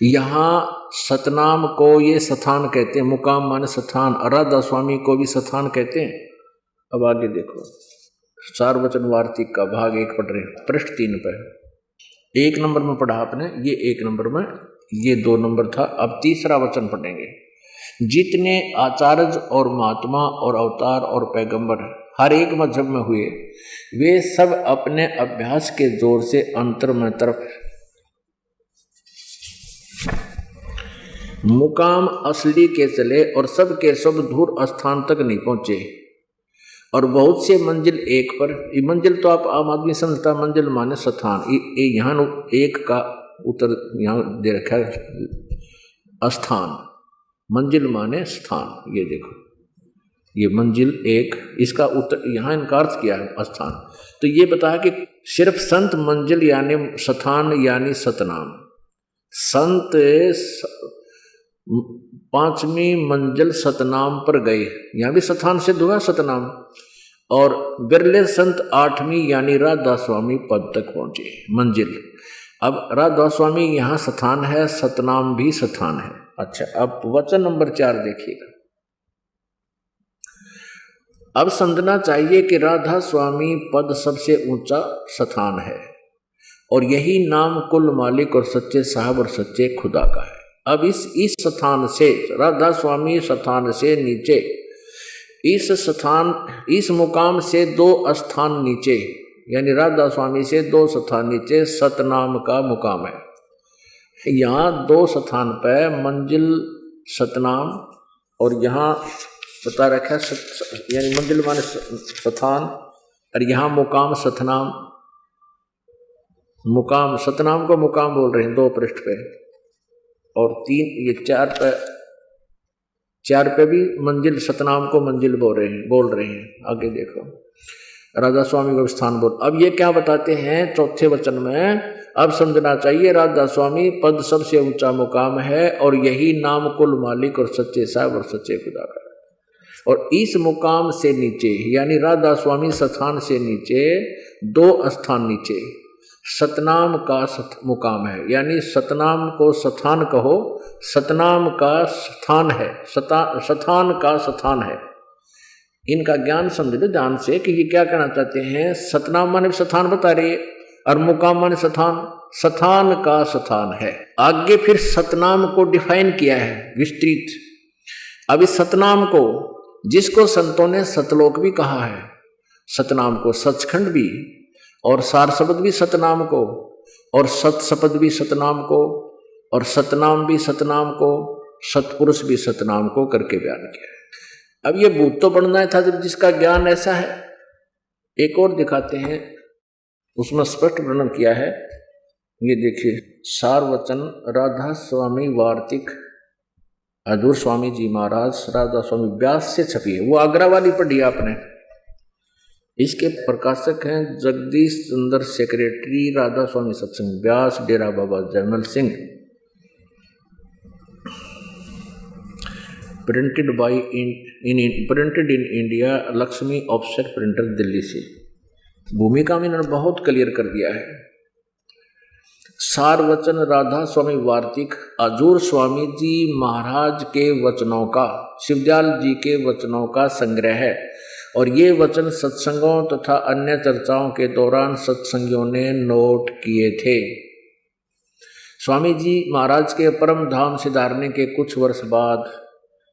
यहाँ सतनाम को ये स्थान कहते हैं, मुकाम माने स्थान, राधा स्वामी को भी स्थान कहते हैं। अब आगे देखो सारवचन वार्तिक का भाग 1 पढ़ रहे हैं, पृष्ठ 3 पे। 1 नंबर में पढ़ा आपने, ये 1 नंबर में, ये 2 नंबर था। अब तीसरा वचन पढ़ेंगे। जितने आचार्य और महात्मा और अवतार और पैगंबर हर एक मजहब में हुए, वे सब अपने अभ्यास के जोर से अंतर में तरफ मुकाम असली के चले और सब के सब दूर स्थान तक नहीं पहुंचे। और बहुत से मंजिल एक पर, ये मंजिल तो आप आम आदमी समझता, मंजिल माने स्थान, ये यहाँ एक का उत्तर यहाँ दे रखा है स्थान, मंजिल माने स्थान। ये देखो ये मंजिल 1, इसका उत्तर यहाँ इनका अर्थ किया है स्थान। तो ये बताया कि सिर्फ संत मंजिल यानी स्थान यानी सतनाम, संत 5वीं मंजिल सतनाम पर गए, यहाँ भी स्थान सिद्ध हुआ सतनाम। और बिरले संत 8वीं यानी राधा स्वामी पद तक पहुंचे मंजिल। अब राधा स्वामी यहाँ स्थान है, सतनाम भी स्थान है। अच्छा, अब वचन नंबर 4 देखिएगा। अब समझना चाहिए कि राधा स्वामी पद सबसे ऊंचा स्थान है और यही नाम कुल मालिक और सच्चे साहब और सच्चे खुदा का है। अब इस स्थान से, राधा स्वामी स्थान से नीचे, इस मुकाम से 2 स्थान नीचे, यानी राधा स्वामी से 2 स्थान नीचे सतनाम का मुकाम है। यहाँ 2 स्थान पर मंजिल सतनाम और यहाँ बता रखा है यानी मंजिल माने स्थान और यहाँ मुकाम सतनाम। मुकाम सतनाम को मुकाम बोल रहे हैं 2 पृष्ठ पे, और 3 ये 4 पे भी मंजिल सतनाम को मंजिल बोल रहे हैं। आगे देखो राधा स्वामी को स्थान बोल। अब ये क्या बताते हैं 4थे वचन में, अब समझना चाहिए राधा स्वामी पद सबसे ऊंचा मुकाम है और यही नाम कुल मालिक और सच्चे साहब और सच्चे खुदा का। और इस मुकाम से नीचे यानी राधा स्वामी स्थान से नीचे 2 स्थान नीचे सतनाम का मुकाम है, यानी सतनाम को स्थान कहो, सतनाम का स्थान है, स्थान का स्थान है। इनका ज्ञान समझ लो ध्यान से कि ये क्या कहना चाहते हैं। सतनाम माने स्थान बता रही है और मुकाम माने स्थान का स्थान है। आगे फिर सतनाम को डिफाइन किया है विस्तृत। अब इस सतनाम को, जिसको संतों ने सतलोक भी कहा है, सतनाम को सचखंड भी, और सार शब्द भी सतनाम को, और सत शब्द भी सतनाम को, और सतनाम भी सतनाम को, सतपुरुष भी सतनाम को करके बयान किया है। अब ये भूत तो बनना था जब जिसका ज्ञान ऐसा है। एक और दिखाते हैं, उसमें स्पष्ट वर्णन किया है। ये देखिए सारवचन राधा स्वामी वार्तिक हजूर स्वामी जी महाराज राधा स्वामी व्यास से छपी है। वो आगरा वाली पढ़ी आपने। इसके प्रकाशक हैं Jagdish Chandra secretary, Radha Swami Satsang Beas, Dera Baba Jaimal Singh. Printed in India, Lakshmi offset printer, Delhi से। भूमिका में इन्होंने बहुत क्लियर कर दिया है। सार वचन राधा स्वामी वार्तिक हजूर स्वामी जी महाराज के वचनों का, शिवदयाल जी के वचनों का संग्रह है और ये वचन सत्संगों तथा अन्य चर्चाओं के दौरान सत्संगियों ने नोट किए थे। स्वामी जी महाराज के परम धाम सिधारने के कुछ वर्ष बाद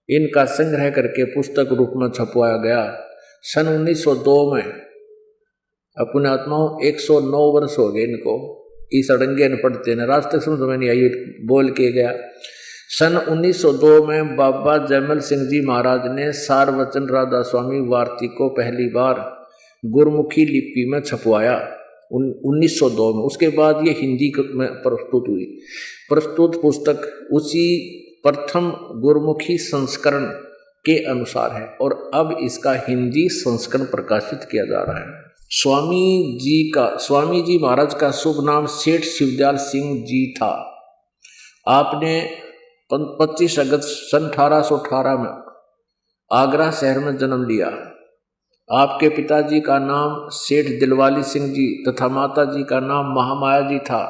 इनका संग्रह करके पुस्तक रूप में छपवाया गया। सन 1902 में अपने आत्माओं 109 वर्ष हो गए इनको। इस अड़ंगे न पढ़ते न राज तक समझ में नहीं आई, बोल के गया। सन 1902 में बाबा जयमल सिंह जी महाराज ने सार वचन राधा स्वामी वार्तिक को पहली बार गुरमुखी लिपि में छपवाया 1902 में। उसके बाद ये हिंदी में प्रस्तुत हुई। प्रस्तुत पुस्तक उसी प्रथम गुरमुखी संस्करण के अनुसार है और अब इसका हिंदी संस्करण प्रकाशित किया जा रहा है। स्वामी जी महाराज का शुभ नाम सेठ शिवदयाल सिंह जी था। आपने 25 अगस्त सन 1818 में आगरा शहर में जन्म लिया। आपके पिताजी का नाम सेठ दिलवाली सिंह जी तथा माता जी का नाम महामाया जी था।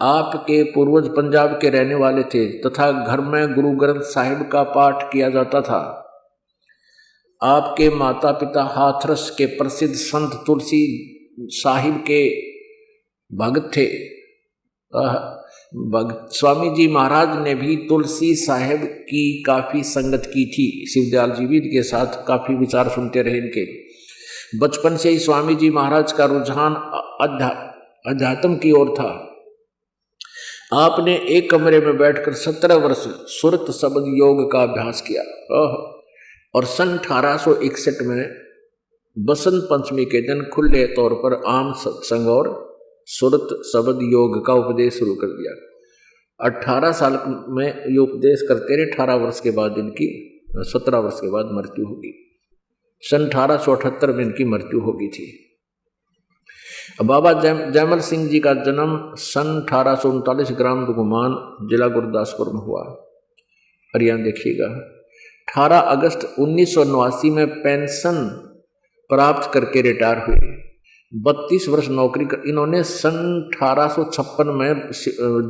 आपके पूर्वज पंजाब के रहने वाले थे तथा घर में गुरु ग्रंथ साहिब का पाठ किया जाता था। आपके माता पिता हाथरस के प्रसिद्ध संत तुलसी साहिब के भक्त थे। स्वामी जी महाराज ने भी तुलसी साहिब की काफ़ी संगत की थी। शिवदयाल जी भी इनके साथ काफ़ी विचार सुनते रहे इनके। बचपन से ही स्वामी जी महाराज का रुझान अध्यात्म की ओर था। आपने एक कमरे में बैठकर 17 वर्ष सुरत शब्द योग का अभ्यास किया और सन 1861 में बसंत पंचमी के दिन खुले तौर पर आम सत्संग और सुरत शब्द योग का उपदेश शुरू कर दिया। 18 साल में ये उपदेश करते रहे। 18 वर्ष के बाद इनकी 17 वर्ष के बाद मृत्यु होगी। सन 1878 में इनकी मृत्यु हो गई थी। बाबा जयमल सिंह जी का जन्म सन 1839 ग्राम दुगुमान जिला गुरदासपुर में हुआ। और यहाँ देखिएगा 18 अगस्त 1989 में पेंशन प्राप्त करके रिटायर हुए। 32 वर्ष नौकरी कर इन्होंने सन 1856 में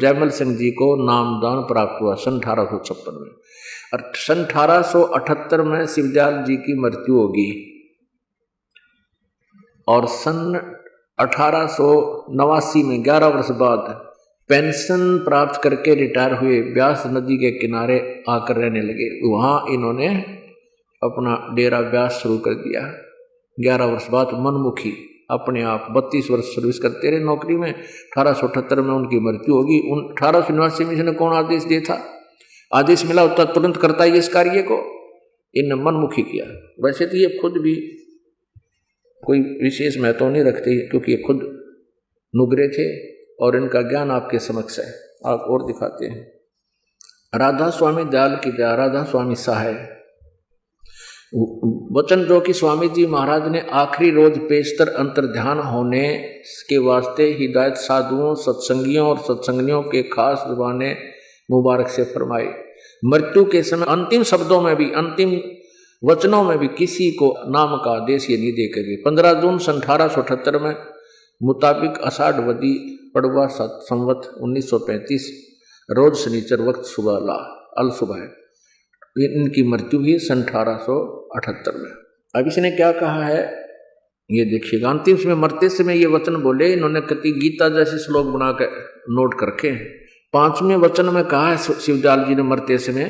जयमल सिंह जी को नामदान प्राप्त हुआ सन 1856 में। और सन 1878 में शिवदयाल जी की मृत्यु होगी और सन 1889 में 11 वर्ष बाद पेंशन प्राप्त करके रिटायर हुए। ब्यास नदी के किनारे आकर रहने लगे। वहाँ इन्होंने अपना डेरा ब्यास शुरू कर दिया। 11 वर्ष बाद मनमुखी अपने आप 32 वर्ष सर्विस करते रहे नौकरी में। 1878 में उनकी मृत्यु होगी। 1889 में इसने कौन आदेश दिया था? आदेश मिला होता तुरंत करता ही इस कार्य को, इन मनमुखी किया। वैसे तो ये खुद भी कोई विशेष महत्व नहीं रखते क्योंकि ये खुद नुगरे थे और इनका ज्ञान आपके समक्ष है। आप और दिखाते हैं। राधा स्वामी दयाल की दया, राधा स्वामी सहाय वचन जो कि स्वामी जी महाराज ने आखिरी रोज पेशतर अंतर्ध्यान होने के वास्ते हिदायत साधुओं, सत्संगियों और सत्संगियों के खास जुबाने मुबारक से फरमाए। मृत्यु के समय अंतिम शब्दों में भी, अंतिम वचनों में भी किसी को नाम का आदेश ये नहीं देकर गए। 15 जून सन 1878 में मुताबिक आषाढ़ वदी पड़वा संवत 1935 रोज शनिचर वक्त सुबह अल सुबह है। इनकी मृत्यु हुई सन 1878 में। अब इसने क्या कहा है ये देखिएगा। अंतिम समय मरते समय ये वचन बोले। इन्होंने कति गीता जैसे श्लोक बना कर नोट कर रखे। 5वें वचन में कहा है शिवदयाल जी ने मरते समय।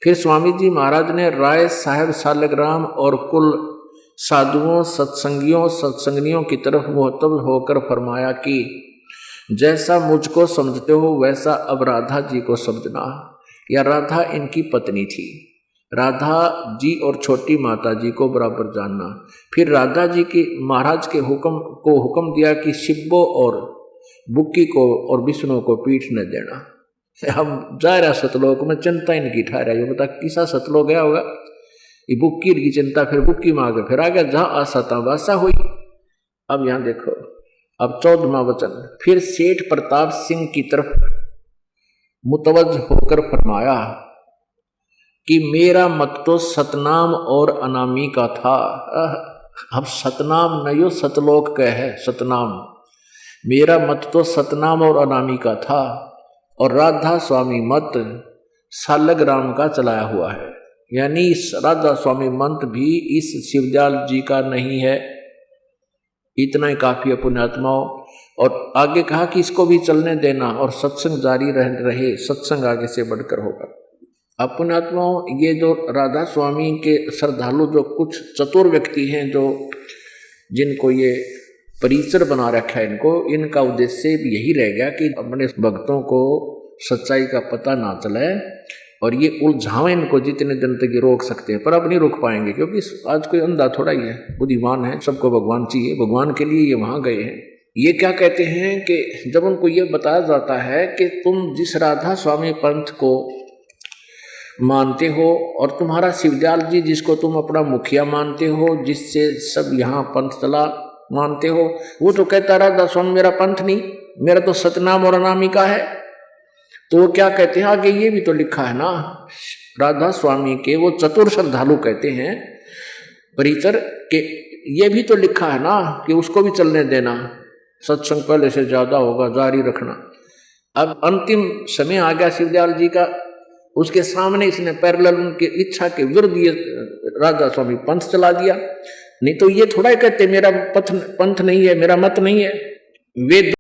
फिर स्वामी जी महाराज ने राय साहेब सालग्राम और कुल साधुओं, सत्संगियों, सत्संगनियों की तरफ मुहतब होकर फरमाया कि जैसा मुझको समझते हो वैसा अब राधा जी को समझना। या राधा इनकी पत्नी थी। राधा जी और छोटी माता जी को बराबर जानना। फिर राधा जी की महाराज के हुक्म दिया कि शिब्बो और बुक्की को और विष्णु को पीठ न देना। हम जा रहा सतलोक में, चिंता इनकी ठहरा, ये बता किसा सतलोक गया होगा, ये बुक्की की चिंता, फिर बुक्की में आगे फिर आ गया जहां आसता वासा हुई। अब यहां देखो, अब 14वां वचन, फिर सेठ प्रताप सिंह की तरफ मुतवज्ज होकर फरमाया कि मेरा मत तो सतनाम और अनामी का था। अब सतनाम नहीं, यो सतलोक का है सतनाम। मेरा मत तो सतनाम और अनामी का था, और राधा स्वामी मत सालग्राम का चलाया हुआ है। यानी राधा स्वामी मत भी इस शिवदयाल जी का नहीं है। इतना ही काफी है पुण्यात्माओं। और आगे कहा कि इसको भी चलने देना और सत्संग जारी रहे, सत्संग आगे से बढ़कर होगा। अब पुण्यात्माओं, ये जो राधा स्वामी के श्रद्धालु जो कुछ चतुर व्यक्ति हैं, जो जिनको ये परिसर बना रखा है, इनका उद्देश्य यही रह गया कि अपने भक्तों को सच्चाई का पता ना चले और ये उलझावें इनको जितने दिन तक ये रोक सकते हैं, पर अब नहीं रोक पाएंगे, क्योंकि आज कोई अंधा थोड़ा ही है, बुद्धिमान है, सबको भगवान चाहिए, भगवान के लिए ये वहां गए हैं। ये क्या कहते हैं कि जब उनको ये बताया जाता है कि तुम जिस राधा स्वामी पंथ को मानते हो और तुम्हारा शिवदयाल जी जिसको तुम अपना मुखिया मानते हो, जिससे सब यहाँ पंथ चला मानते हो, वो तो कहता राधा स्वामी मेरा पंथ नहीं, मेरा तो सतनाम और अनामी का है। तो वो क्या कहते हैं आगे, ये भी तो लिखा है ना, राधा स्वामी के वो चतुर श्रद्धालु कहते हैं परिसर के, ये भी तो लिखा है ना कि उसको भी चलने देना, सत्संग पहले से ज्यादा होगा, जारी रखना। अब अंतिम समय आ गया शिवदयाल जी का, उसके सामने इसने पैरेलल उनकी इच्छा के विरुद्ध ये राधा स्वामी पंथ चला दिया। नहीं तो ये थोड़ा ही कहते मेरा पंथ नहीं है, मेरा मत नहीं है। वे